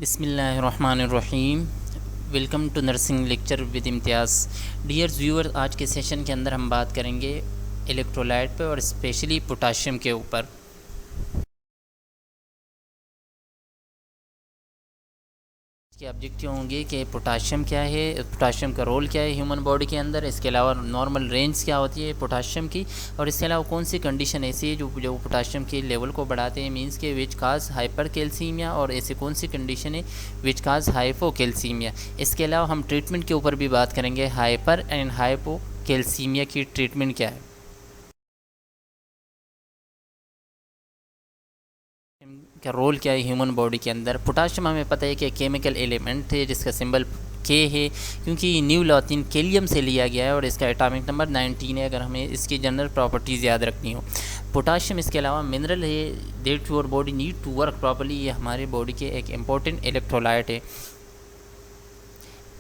बिस्मिल्लाहिर्रहमानिर्रहीम। Welcome to nursing lecture with Imtiaz. Dear viewer, आज के सेशन के अंदर हम बात करेंगे इलेक्ट्रोलाइट पे और स्पेशली पोटाशियम के ऊपर। इसके ऑब्जेक्टिव होंगे कि पोटाशियम क्या है, पोटाशियम का रोल क्या है ह्यूमन बॉडी के अंदर, इसके अलावा नॉर्मल रेंज क्या होती है पोटाशियम की, और इसके अलावा कौन सी कंडीशन ऐसी है जो पोटाशियम के लेवल को बढ़ाते हैं, मींस के विच काज हाइपर कैल्सीमिया, और ऐसी कौन सी कंडीशन है विच काज हाइपो कैल्सीमिया। इसके अलावा हम ट्रीटमेंट के ऊपर भी बात करेंगे, हाइपर एंड हाइपो कैल्सीमिया की ट्रीटमेंट क्या है, का रोल क्या है ह्यूमन बॉडी के अंदर। पोटाशियम हमें पता है कि केमिकल एलिमेंट है जिसका सिंबल के है, क्योंकि न्यू लॉथिन केलियम से लिया गया है और इसका एटॉमिक नंबर 19 है, अगर हमें इसकी जनरल प्रॉपर्टीज़ याद रखनी हो। पोटाशियम इसके अलावा मिनरल है that your body need to work properly, ये हमारे बॉडी के एक इम्पॉर्टेंट इलेक्ट्रोलाइट है।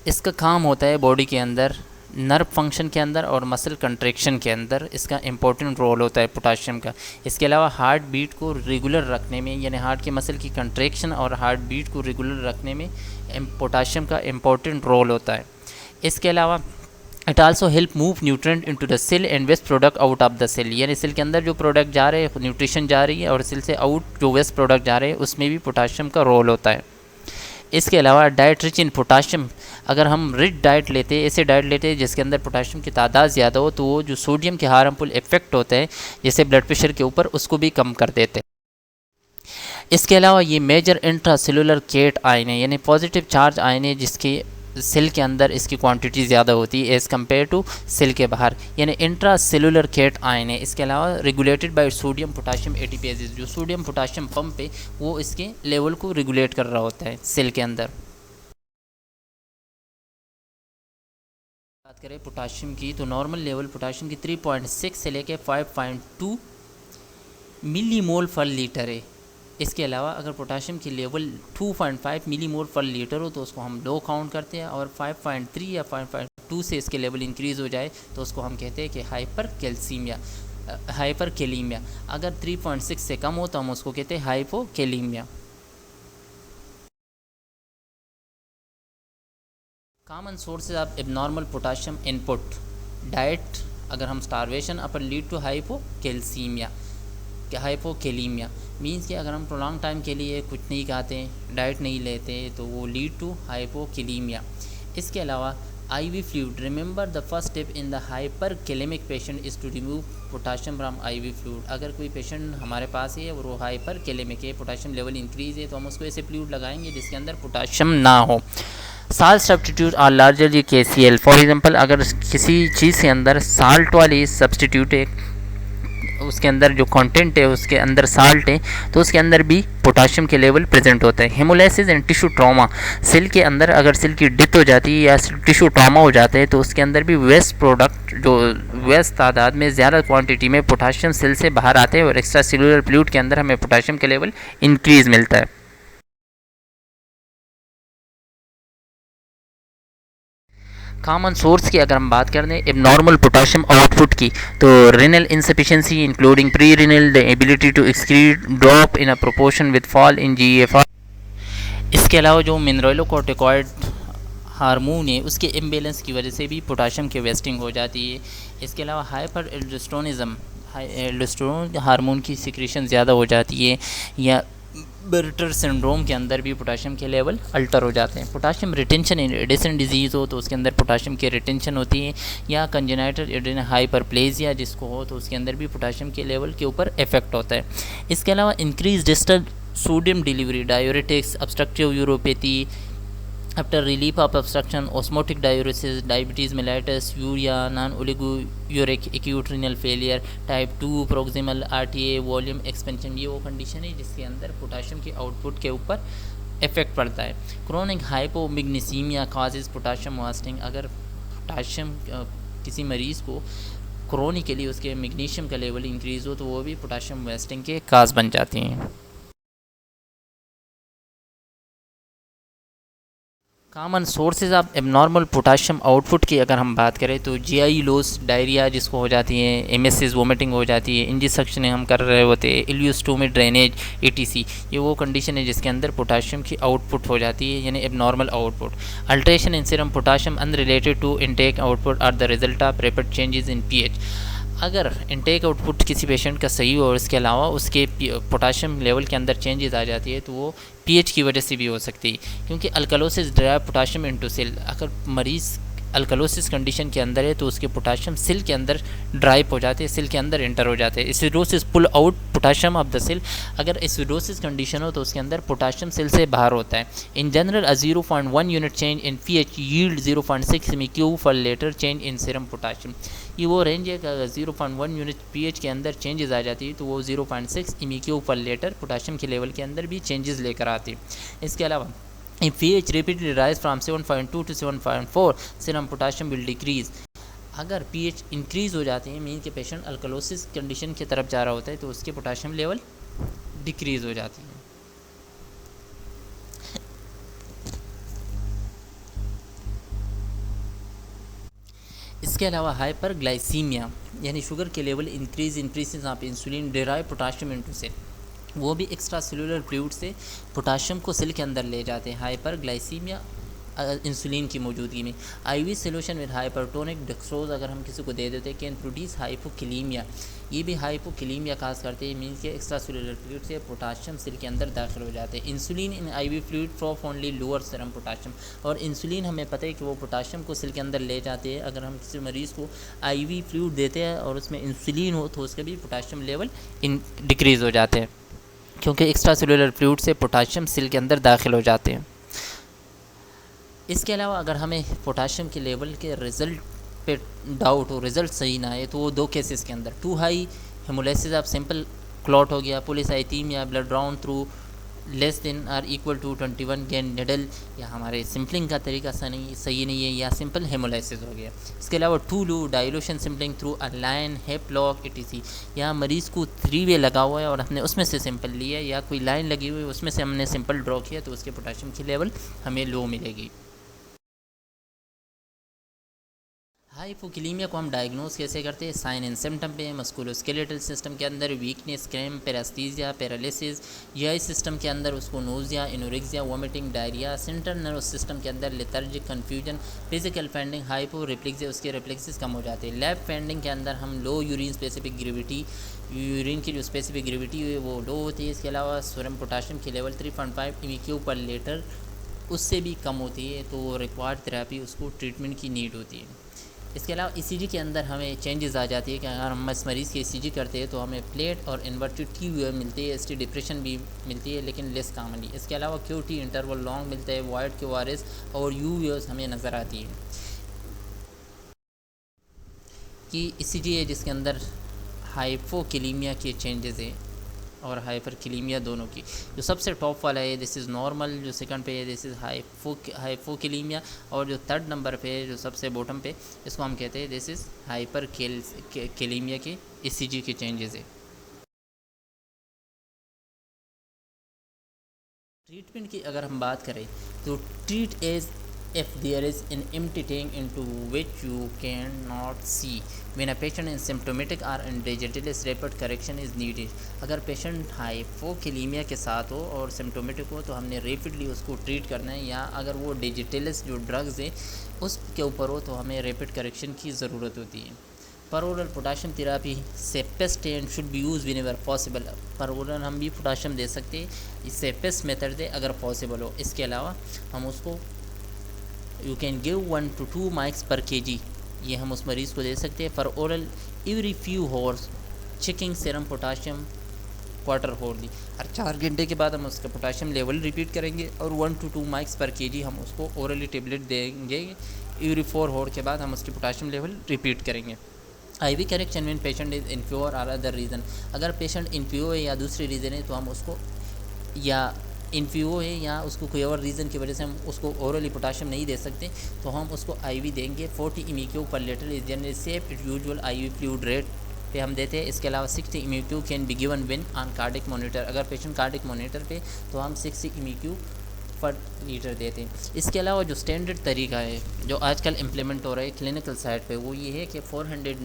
इसका काम होता है बॉडी के अंदर नर्व फंक्शन के अंदर और मसल कंट्रैक्शन के अंदर, इसका इम्पोर्टेंट रोल होता है पोटाशियम का। इसके अलावा हार्ट बीट को रेगुलर रखने में, यानी हार्ट के मसल की कंट्रैक्शन और हार्ट बीट को रेगुलर रखने में पोटाशियम का इम्पोर्टेंट रोल होता है। इसके अलावा it also help move nutrient into the cell and waste product out of the cell, यानी सेल के अंदर जो प्रोडक्ट जा रहे हैं न्यूट्रिशन जा रही है और सेल से आउट जो वेस्ट प्रोडक्ट जा रहे हैं उसमें भी पोटाशियम का रोल होता है। इसके अलावा डाइट रिच इन पोटाशियम, अगर हम रिच डाइट लेते हैं, ऐसे डाइट लेते हैं जिसके अंदर पोटाशियम की तादाद ज़्यादा हो, तो वो जो सोडियम के हार्मफुल इफेक्ट होते हैं जैसे ब्लड प्रेशर के ऊपर, उसको भी कम कर देते हैं। इसके अलावा ये मेजर इंट्रासेलुलर केट आयन है, यानी पॉजिटिव चार्ज आयन है जिसके सेल के अंदर इसकी क्वांटिटी ज़्यादा होती है एज़ कम्पेयर टू सेल के बाहर, यानी इंट्रा सेलुलर केट आयन है। इसके अलावा regulated by sodium potassium ATPase, जो सोडियम पोटाशियम पंप है वो इसके लेवल को रेगुलेट कर रहा होता है सेल के अंदर। बात करें पोटाशियम की, तो नॉर्मल लेवल पोटाशियम की 3.6 से लेके 5.2 मिलीमोल पर लीटर है। इसके अलावा अगर पोटाशियम की लेवल 2.5 मिलीमोल पर लीटर हो तो उसको हम लो काउंट करते हैं, और 5.3 या 5.2 से इसके लेवल इंक्रीज़ हो जाए तो उसको हम कहते हैं कि हाइपर कैल्सीमिया, हाइपर कैलीमिया। अगर 3.6 से कम हो तो हम उसको कहते हैं hypokalemia. Common sources of abnormal potassium input diet, अगर हम स्टारवेशन अपन lead to hypocalcemia, hypokalemia means कि अगर हम प्रोलॉन्ग टाइम के लिए कुछ नहीं खाते, डाइट नहीं लेते, तो वो लीड टू हाइपोकैलीमिया। इसके अलावा IV fluid, remember the first step in the hyperkalaemic patient is to remove potassium from IV fluid. अगर कोई पेशेंट हमारे पास है और वो हाइपर कैलेमिक है, पोटाशियम लेवल इंक्रीज़ है, तो हम उसको ऐसे फ्लूइड लगाएंगे जिसके अंदर पोटाशियम ना हो। Salt substitute are largely KCl, for example अगर किसी चीज़ के अंदर साल्ट वाली सब्सटीट्यूट है, उसके अंदर जो कंटेंट है उसके अंदर साल्ट है, तो उसके अंदर भी पोटाशियम के लेवल प्रेजेंट होता है। Hemolysis and tissue trauma, cell के अंदर अगर सेल की डेथ हो जाती है या टिश्यू ट्रॉमा हो जाता है तो उसके अंदर भी वेस्ट प्रोडक्ट, जो वेस्ट तादाद में ज़्यादा क्वांटिटी में पोटाशियम सेल से बाहर आते हैं और एक्स्ट्रा सेलुलर फ्लूइड के अंदर हमें पोटाशियम के लेवल इंक्रीज़ मिलता है। कॉमन सोर्स की अगर हम बात करें एबनॉर्मल पोटाशियम आउटपुट की, तो renal insufficiency including pre renal, the ability to excrete drop in a proportion with fall in GFR। इसके अलावा जो मिनरलोकॉर्टिकॉइड हार्मोन है उसके इम्बेलेंस की वजह से भी पोटाशियम की वेस्टिंग हो जाती है। इसके अलावा हाइपर एल्डोस्टेरोनिज्म, एल्डोस्टेरोन हार्मोन की सिक्रेशन ज़्यादा हो जाती है, या बर्टर सिंड्रोम के अंदर भी पोटाशियम के लेवल अल्टर हो जाते हैं। पोटाशियम रिटेंशन इन एडिसन डिजीज़ हो तो उसके अंदर पोटाशियम की रिटेंशन होती है, या कंजेनाइटल एडेनोइड हाइपरप्लेजिया जिसको हो तो उसके अंदर भी पोटाशियम के लेवल के ऊपर इफेक्ट होता है। इसके अलावा increase distal sodium delivery, diuretics, obstructive uropathy after relief of obstruction, osmotic diuresis, diabetes mellitus, urea, non oliguric acute renal failure, type 2 proximal RTA volume expansion, ये वो कंडीशन है जिसके अंदर पोटाशियम के आउटपुट के ऊपर इफेक्ट पड़ता है। Chronic hypomagnesaemia causes potassium wasting, अगर पोटाशियम किसी मरीज़ को क्रोनिकली उसके मैग्नीशियम का लेवल इंक्रीज़ हो तो वो भी पोटाशियम वेस्टिंग के काज बन जाती हैं। Common sources of abnormal potassium output की अगर हम बात करें तो जीआई लॉस, डायरिया जिसको हो जाती है, एमएसएस वोमिटिंग हो जाती है, इंजिसक्शन हम कर रहे होते हैं, इलियोस्टोमी ड्रेनेज, एटीसी, ये वो कंडीशन है जिसके अंदर पोटाशियम की आउटपुट हो जाती है, यानी abnormal output. Alteration in serum potassium unrelated to intake output are the result of rapid changes in pH. अगर इनटेक आउटपुट किसी पेशेंट का सही हो और इसके अलावा उसके पोटाशियम लेवल के अंदर चेंजेस आ जाती है तो वो पीएच की वजह से भी हो सकती है, क्योंकि alkalosis drive potassium into cell. अगर मरीज़ अल्कलोसिस कंडीशन के अंदर है तो उसके पोटाशियम सेल के अंदर ड्राइव हो जाते हैं, सेल के अंदर एंटर हो जाते हैं। Acidosis pull out potassium of the cell. अगर एसिडोसिस कंडीशन हो तो उसके अंदर पोटाशियम सेल से बाहर होता है। In general a 0.1 unit change in pH yield 0.6 MEQ for liter change in serum potassium. ये वो रेंज है कि अगर 0.1 यूनिट पीएच के अंदर चेंजेस आ जाती है तो वो 0.6 MEQ पर लीटर पोटाशियम के लेवल के अंदर भी चेंजेस लेकर आती है। इसके अलावा if pH repeatedly rise from 7.2 to 7.4 serum potassium will decrease। अगर pH इंक्रीज़ हो जाते हैं, मीन के पेशेंट अल्कलोसिस कंडीशन की तरफ जा रहा होता है तो उसके पोटाशियम लेवल डिक्रीज़ हो जाती है। इसके अलावा हाइपरग्लाइसीमिया यानी शुगर के level increase of insulin derive potassium into cell, वो भी एक्स्ट्रा सेलुलर फ्लूइड से पोटाशियम को सेल के अंदर ले जाते हैं। हाइपरग्लाइसीमिया इंसुलिन की मौजूदगी में। IV solution with hypertonic dextrose अगर हम किसी को दे देते हैं कैन प्रोड्यूस हाइपोकिलीमिया, ये भी हाइपोकिलीमिया खास करते हैं, मीन्स के एक्स्ट्रा सेलुलर फ्लूइड से पोटाशियम सेल के अंदर दाखिल हो जाते हैं। इंसुलिन इन आईवी फ्लूइड फ्रॉफ ओनली लोअर सीरम पोटाशियम, और इंसुलिन हमें पता है कि वो पोटाशियम को सेल के अंदर ले जाते हैं। अगर हम किसी मरीज़ को आईवी फ्लूइड देते हैं और उसमें इंसुलिन हो तो उसके भी पोटाशियम लेवल डिक्रीज़ हो जाते हैं, क्योंकि एक्स्ट्रा सेलुलर फ्लूइड से पोटाशियम सेल के अंदर दाखिल हो जाते हैं। इसके अलावा अगर हमें पोटाशियम के लेवल के रिज़ल्ट पे डाउट हो, रिज़ल्ट सही ना आए, तो वो दो केसेस के अंदर too high haemolysis of sample clot हो गया, polycythaemia, blood drawn through less than or equal to 21 gauge needle, या हमारे सिंपलिंग का तरीका सही नहीं है, या सिंपल हेमोलाइसिस हो गया। इसके अलावा too low dilution sampling through a line hep lock etc, या मरीज़ को 3 वे लगा हुआ है और हमने उसमें से सिंपल लिया, या कोई लाइन लगी हुई है उसमें से हमने सिंपल ड्रॉ किया, तो उसके पोटाशियम की लेवल हमें लो मिलेगी। हाइपोकिलीमिया को हम डायग्नोज कैसे करते हैं? साइन एंड सिम्टम पे, मस्कुलोस्केलेटल सिस्टम के अंदर weakness, cramp, paraesthesia, paralysis, GI system के अंदर उसको nausea, anorexia, vomiting, diarrhoea, central nervous system के अंदर lethargic, confusion, physical finding, hyporeflexia, उसके रिफ्लेक्सेस कम हो जाते हैं। लैब फेंडिंग के अंदर हम low urine specific gravity, urine की जो स्पेसिफिक ग्रेविटी है वो लो होती है। इसके अलावा सीरम पोटाशियम की लेवल 3.5 MEQ पर लीटर उससे भी कम होती है, तो रिक्वायर्ड थेरेपी उसको ट्रीटमेंट की नीड होती है। इसके अलावा ईसीजी के अंदर हमें चेंजेस आ जाती है कि अगर हम इस मरीज़ की ईसीजी करते हैं तो हमें प्लेट और इन्वर्टेड टी मिलती है, एसटी डिप्रेशन भी मिलती है लेकिन लेस कॉमनली। इसके अलावा क्यूटी इंटरवल लॉन्ग मिलता है, वाइड QRS और यूवीएस हमें नज़र आती है कि ईसीजी है जिसके अंदर हाइपोकिलीमिया के चेंजेस हैं और हाइपरकिलीमिया दोनों की। जो सबसे टॉप वाला है दिस इज़ नॉर्मल, जो सेकंड पे है दिस इज़ हाइपोकिलीमिया, और जो थर्ड नंबर पे है जो सबसे बॉटम पे इसको हम कहते हैं दिस इज़ हाइपरकिलीमिया के ईसीजी के चेंजेस है। ट्रीटमेंट की अगर हम बात करें तो treat as if there is an empty tank into which you cannot see when a patient is symptomatic or in digitalis rapid correction is needed। अगर पेशेंट हाइपोकिलीमिया के साथ हो और सिम्टोमेटिक हो तो हमने रैपिडली उसको ट्रीट करना है, या अगर वो डिजिटलिस जो ड्रग्स है उसके ऊपर हो तो हमें रैपिड करेक्शन की ज़रूरत होती है। पर oral potassium therapy safest and should be use whenever possible. पर ओरल हम भी पोटाशियम दे सकते हैं, इस सेफेस्ट मेथड दे अगर पॉसिबल हो। इसके अलावा हम उसको you can give 1 to 2 mics per kg, ये हम उस मरीज़ को दे सकते हैं। For oral every few hours checking serum potassium quarter hourly, हर 4 घंटे के बाद हम उसका पोटाशियम लेवल रिपीट करेंगे और 1 to 2 mics per kg हम उसको ओरली टेबलेट देंगे। एवरी 4 हॉर के बाद हम उसकी पोटाशियम लेवल रिपीट करेंगे। IV correction when patient is इनफ्योर और अदर रीज़न, अगर पेशेंट इनफ्योर है या दूसरी रीज़न है तो हम उसको, या इनफ्यूओ है या उसको कोई और रीज़न की वजह से हम उसको ओरली पोटाशियम नहीं दे सकते तो हम उसको IV देंगे। 40 MEQ पर litre is generally safe it usual IV fluid rate पे हम देते हैं। इसके अलावा 60 MEQ can be given when on cardiac monitor, अगर पेशेंट कार्डिक मोनीटर पे तो हम 60 MEQ पर लीटर देते हैं। इसके अलावा जो स्टैंडर्ड तरीका है जो आजकल इम्प्लीमेंट हो रहा है क्लिनिकल साइड पे, वो ये है कि 400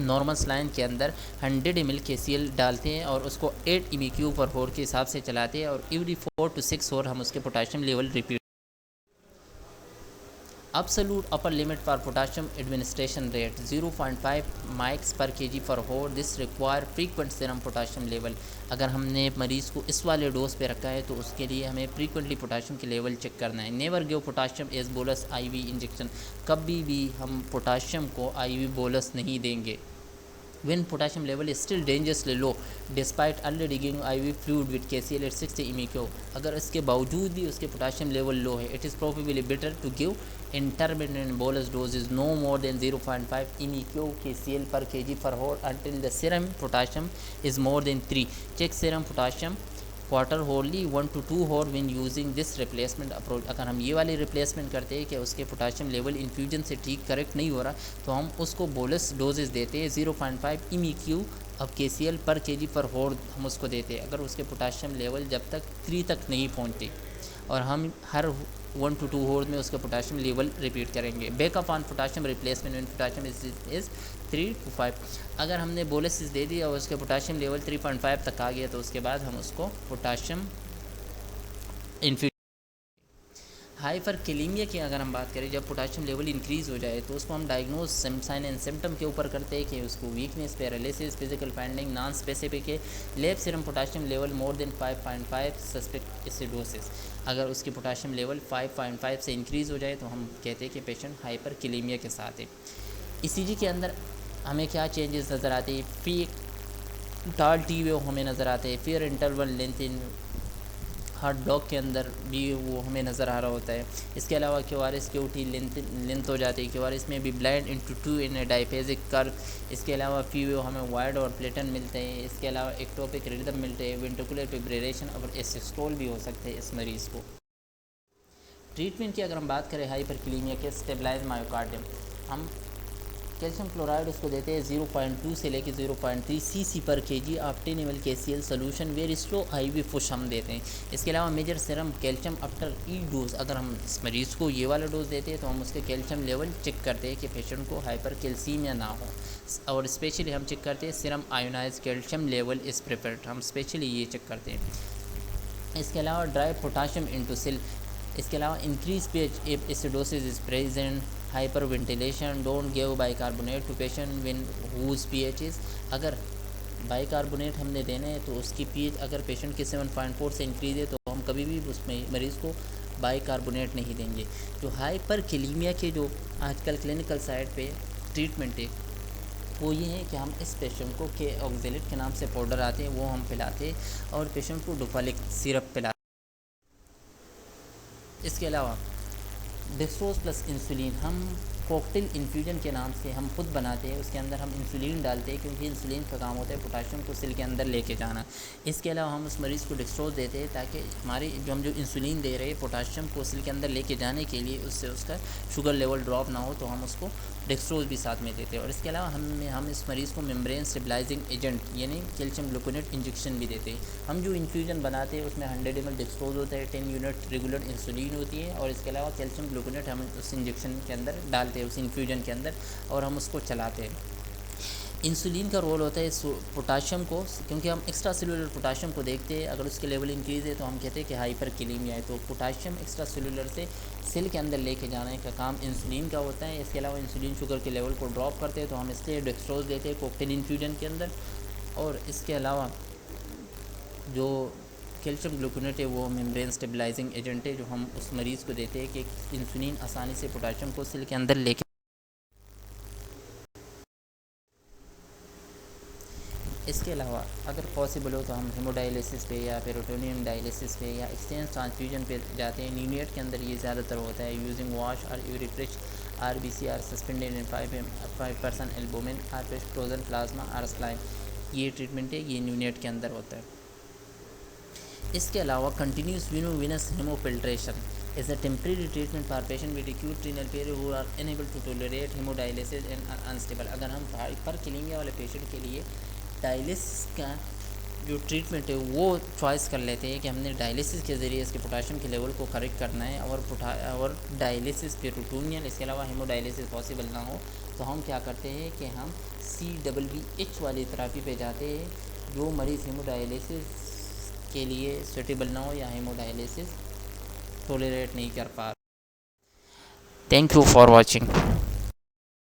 नॉर्मल सलाइन के अंदर 100 ml KCl डालते हैं और उसको 8 MEQ पर होर के हिसाब से चलाते हैं और एवरी 4 to 6 होर हम उसके potassium level repeat. Absolute upper limit for potassium administration rate 0.5 mics per kg for hour. This require frequent serum potassium level. अगर हमने मरीज़ को इस वाले डोज पे रखा है तो उसके लिए हमें फ्रीक्वेंटली पोटाशियम के लेवल चेक करना है। Never give potassium as bolus IV injection, कभी भी हम पोटाशियम को IV बोलस नहीं देंगे। When potassium level is still dangerously low despite already giving IV fluid with KCl at 60 MEQ, अगर इसके बावजूद भी उसके पोटाशियम लेवल लो है, it is probably better to give intermittent bolus doses no more than 0.5 MEQ KCl per kg per hour until the serum potassium is more than 3. Check serum potassium quarter hourly 1 to 2 hour when using this replacement approach. अगर हम ये वाली replacement करते हैं कि उसके potassium level infusion से ठीक करेक्ट नहीं हो रहा तो हम उसको बोलस डोजेस देते हैं 0.5 MEQ अब KCl पर kg पर होर हम उसको देते हैं अगर उसके पोटाशियम लेवल जब तक 3 तक नहीं पहुँचते, और हम हर 1 to 2 होर्स में उसका पोटाशियम लेवल रिपीट करेंगे। Backup on potassium replacement when potassium is 3 to 5। अगर हमने बोलसिस दे दिया और उसके पोटाशियम लेवल 3.5 तक आ गया तो उसके बाद हम उसको पोटाशियम इन्फ्यूजन। हाइपरकैलेमिया की अगर हम बात करें, जब पोटाशियम लेवल इंक्रीज़ हो जाए तो उसको हम डायग्नोज साइन एंड सिम्टम के ऊपर करते हैं कि उसको weakness, paralysis, physical finding, non specific है, lab serum potassium level more than 5.5 suspect acidosis. अगर उसकी पोटाशियम लेवल 5.5 से इंक्रीज़ हो जाए तो हम कहते हैं कि पेशेंट हाइपरकैलेमिया के साथ है। ECG के अंदर हमें क्या चेंजेस नज़र आते हैं? पीक टाल टी वेव हमें नज़र आते हैं, फिर interval length in heart block के अंदर भी वो हमें नज़र आ रहा होता है। इसके अलावा QRS QT लेंथ हो जाती है, QRS में भी ब्लाइंड इंटू 2 इन डायफेजिक कर्व। इसके अलावा फीवेव हमें वाइड और प्लेटन मिलते हैं। इसके अलावा एक्टोपिक रिदम मिलते हैं, वेंट्रिकुलर फिब्रिलेशन और एसिस्टोल भी हो सकते हैं इस मरीज़ को। ट्रीटमेंट की अगर हम बात करें हाइपरकैलेमिया के, स्टेबलाइज मायोकार्डियम, हम कैल्शियम क्लोराइड उसको देते हैं 0.2 से लेकर 0.3 cc पर kg after ml KCl solution very slow IV push हम देते हैं। इसके अलावा मेजर सीरम कैल्शियम आफ्टर ई डोज, अगर हम इस मरीज़ को ये वाला डोज देते हैं तो हम उसके कैल्शियम लेवल चेक करते हैं कि पेशेंट को हाइपरकैल्सीमिया ना हो, और स्पेशली हम चेक करते हैं serum ionize calcium level is prepared, हम स्पेशली ये चेक करते हैं। इसके अलावा ड्राई पोटाशियम इनटू सेल। इसके अलावा increase pH if acidosis is present, hyperventilation, don't give bicarbonate to patient when whose pH is. अगर बाइकार्बोनेट हमने देना है तो उसकी pH अगर पेशेंट की 7.4 से इंक्रीज है तो हम कभी भी उसमें मरीज़ को बाइकार्बोनेट नहीं देंगे। जो हाइपरकैलेमिया के जो आजकल क्लिनिकल साइड पे ट्रीटमेंट है वो ये है कि हम इस पेशेंट को के ऑक्जेलेट के नाम से पाउडर आते हैं वो हम पिलाते हैं और पेशेंट को डोफालिक सिरप पिलाते हैं। इसके अलावा डेक्सट्रोज प्लस इंसुलिन हम कॉकटेल इन्फ्यूजन के नाम से हम खुद बनाते हैं, उसके अंदर हम इंसुलिन डालते हैं क्योंकि इंसुलिन का काम होता है पोटाशियम को सेल के अंदर लेके जाना। इसके अलावा हम उस मरीज़ को डेक्सट्रोज देते हैं ताकि हमारे हम जो इंसुलिन दे रहे हैं पोटाशियम को सेल के अंदर लेके जाने के लिए उससे उसका शुगर लेवल ड्रॉप ना हो, तो हम उसको डेक्सट्रोज भी साथ में देते हैं। और इसके अलावा हम इस मरीज़ को मेम्ब्रेन स्टेबलाइजिंग एजेंट यानी कैल्शियम ग्लूकोनेट इंजेक्शन भी देते हैं। हम जो इन्फ्यूजन बनाते हैं उसमें 100 ml डेक्सट्रोज होता है, 10 यूनिट रेगुलर इंसुलिन होती है और इसके अलावा कैल्शियम ग्लूकोनेट हम उस इंजेक्शन के अंदर डालते हैं, उस इन्फ्यूजन के अंदर, और हम उसको चलाते हैं। इंसुलिन का रोल होता है पोटाशियम को, क्योंकि हम एक्स्ट्रा सेलुलर पोटाशियम को देखते हैं, अगर उसके लेवल इंक्रीज़ है तो हम कहते हैं कि हाइपरकैलेमिया है। तो पोटाशियम एक्स्ट्रा सेलुलर से सेल के अंदर लेके जाने का काम इंसुलिन का होता है। इसके अलावा इंसुलिन शुगर के लेवल को ड्रॉप करते हैं तो हम इसलिए डेक्सट्रोज देते हैं कॉकटेल इन्फ्यूजन के अंदर। और इसके अलावा जो कैल्शियम ग्लूकोनेट है वो मेम्ब्रेन स्टेबलाइजिंग एजेंट है जो हम उस मरीज़ को देते हैं कि इंसुलिन आसानी से पोटाशियम को सेल के अंदर लेके। इसके अलावा अगर पॉसिबल हो तो हम हेमोडायलिसिस पे या पेरिटोनियम डायलिसिस पे या एक्सचेंज ट्रांसफ्यूजन पे जाते हैं। न्यूनियट के अंदर ये ज़्यादातर होता है यूजिंग वॉश और यूरिफ्रेश RBC or suspended in 5% albumin or fresh frozen plasma or saline, ये ट्रीटमेंट है, ये न्यूनियट के अंदर होता है। इसके अलावा continuous venous haemofiltration is a temporary treatment for patient with acute renal failure who are unable to tolerate hemodialysis and are unstable। अगर हम हाइपरकैलेमिया वाले पेशेंट के लिए डायलिसिस का जो ट्रीटमेंट है वो चॉइस कर लेते हैं कि हमने डायलिसिस के ज़रिए इसके पोटाशियम के लेवल को करेक्ट करना है, और डायलिसिस पेरिटोनियल इसके अलावा हेमोडायलिसिस पॉसिबल ना हो तो हम क्या करते हैं कि हम CWH वाली थेरेपी पे जाते हैं, जो मरीज़ हेमोडायलिसिस के लिए सूटेबल ना हो या हेमोडायलिसिस टॉलरेट नहीं कर पा। Thank you for watching.